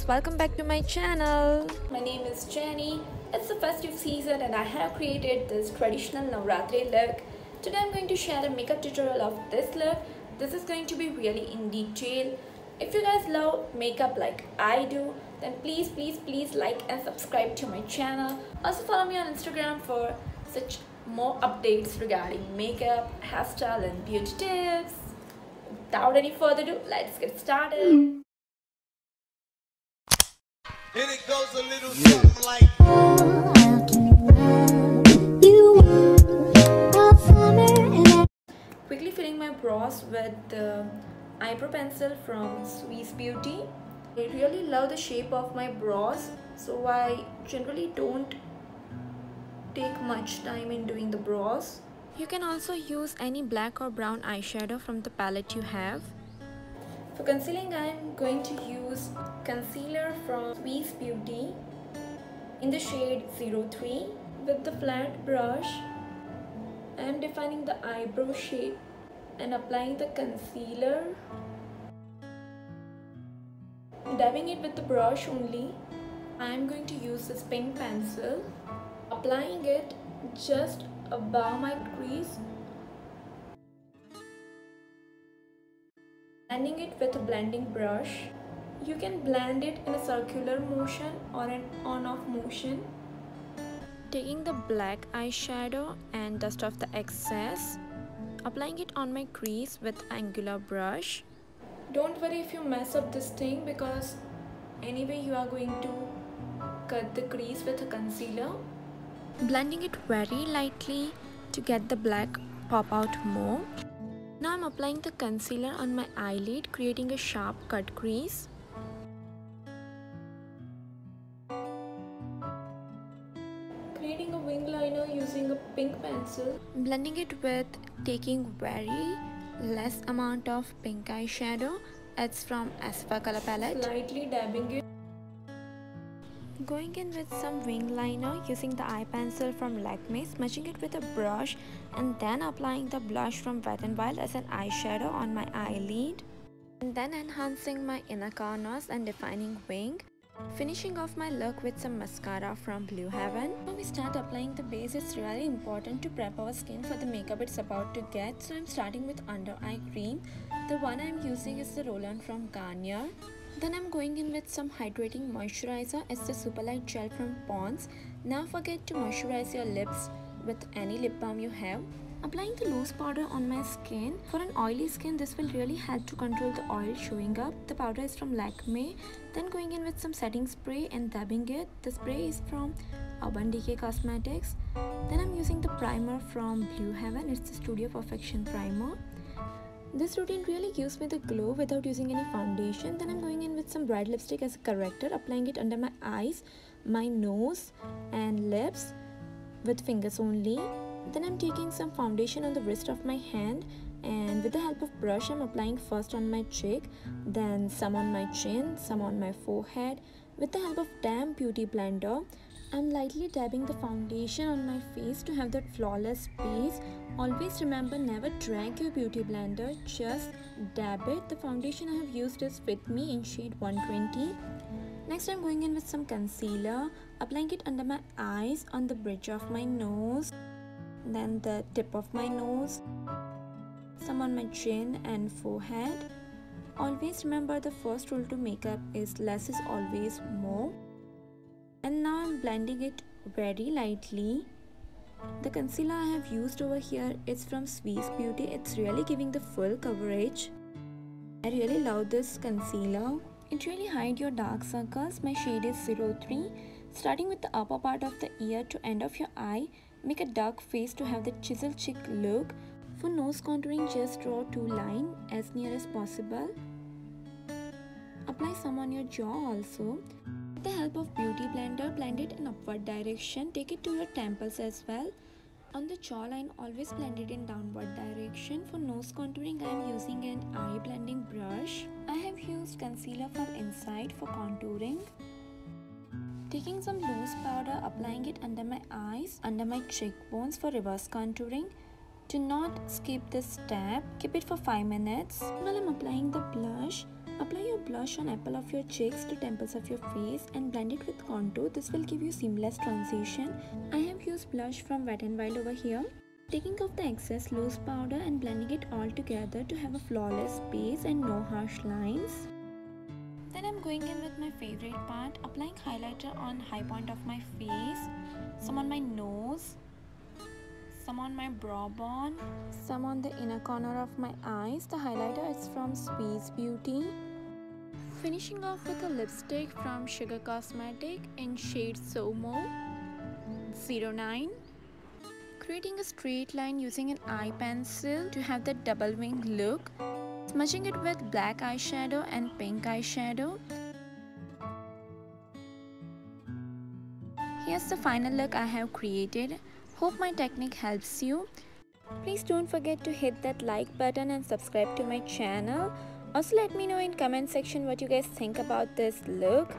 welcome back to my channel. My name is Jenny. It's the festive season and I have created this traditional Navratri look. Today I'm going to share a makeup tutorial of this look. This is going to be really in detail. If you guys love makeup like I do, then please like and subscribe to my channel. Also follow me on Instagram for such more updates regarding makeup, hairstyle and beauty tips. Without any further ado, let's get started. And it goes a little something like Quickly filling my brows with the eyebrow pencil from Swiss Beauty. I really love the shape of my brows, so I generally don't take much time in doing the brows. You can also use any black or brown eyeshadow from the palette you have. For concealing, I am going to use concealer from Swiss Beauty in the shade 03. With the flat brush, I am defining the eyebrow shape and applying the concealer. Dabbing it with the brush only. I am going to use this pink pencil, applying it just above my crease, blending it with a blending brush. You can blend it in a circular motion or an on-off motion. Taking the black eyeshadow and dust off the excess, applying it on my crease with angular brush. Don't worry if you mess up this thing, because anyway you are going to cut the crease with a concealer. Blending it very lightly to get the black pop out more. Now I'm applying the concealer on my eyelid, creating a sharp cut crease. Creating a wing liner using a pink pencil. Blending it with taking very less amount of pink eyeshadow. It's from Aespa color palette. Slightly dabbing it. Going in with some wing liner using the eye pencil from Lakme, smudging it with a brush and then applying the blush from Wet n Wild as an eyeshadow on my eyelid. And then enhancing my inner corners and defining wing. Finishing off my look with some mascara from Blue Heaven. When we start applying the base, it's really important to prep our skin for the makeup it's about to get. So I'm starting with under eye cream. The one I'm using is the roll-on from Garnier. Then I'm going in with some hydrating moisturizer. It's the Super Light Gel from Pond's. Now forget to moisturize your lips with any lip balm you have. Applying the loose powder on my skin. For an oily skin, this will really help to control the oil showing up. The powder is from Lakme. Then going in with some setting spray and dabbing it. The spray is from Urban Decay Cosmetics. Then I'm using the primer from Blue Heaven. It's the Studio Perfection Primer. This routine really gives me the glow without using any foundation. Then I'm going in with some bright lipstick as a corrector, applying it under my eyes, my nose and lips with fingers only. Then I'm taking some foundation on the wrist of my hand, and with the help of brush I'm applying first on my cheek, then some on my chin, some on my forehead. With the help of damp beauty blender, I'm lightly dabbing the foundation on my face to have that flawless base. Always remember, never drag your beauty blender, just dab it. The foundation I have used is Fit Me in shade 120. Next I'm going in with some concealer, applying it under my eyes, on the bridge of my nose, then the tip of my nose, some on my chin and forehead. Always remember, the first rule to makeup is less is always more. And now I'm blending it very lightly. The concealer I have used over here is from Swiss Beauty. It's really giving the full coverage. I really love this concealer. It really hides your dark circles. My shade is 03. Starting with the upper part of the ear to end of your eye, make a dark face to have the chisel cheek look. For nose contouring, just draw two lines as near as possible. Apply some on your jaw also. With the help of beauty blender, blend it in upward direction. Take it to your temples as well. On the jawline, always blend it in downward direction. For nose contouring, I am using an eye blending brush. I have used concealer from Inside for contouring. Taking some loose powder, applying it under my eyes, under my cheekbones for reverse contouring. Do not skip this step. Keep it for 5 minutes. While I'm applying the blush, Apply your blush on apple of your cheeks to temples of your face and blend it with contour. This will give you seamless transition. I have used blush from Wet n Wild over here. Taking off the excess loose powder and blending it all together to have a flawless base and no harsh lines. Then I'm going in with my favorite part, applying highlighter on high point of my face, some on my nose, some on my brow bone, some on the inner corner of my eyes. The highlighter is from Sweets Beauty. Finishing off with a lipstick from Sugar Cosmetic in shade Somo 09. Creating a straight line using an eye pencil to have the double wing look. Smudging it with black eyeshadow and pink eyeshadow. Here's the final look I have created. Hope my technique helps you. Please don't forget to hit that like button and subscribe to my channel. Also let me know in comment section what you guys think about this look.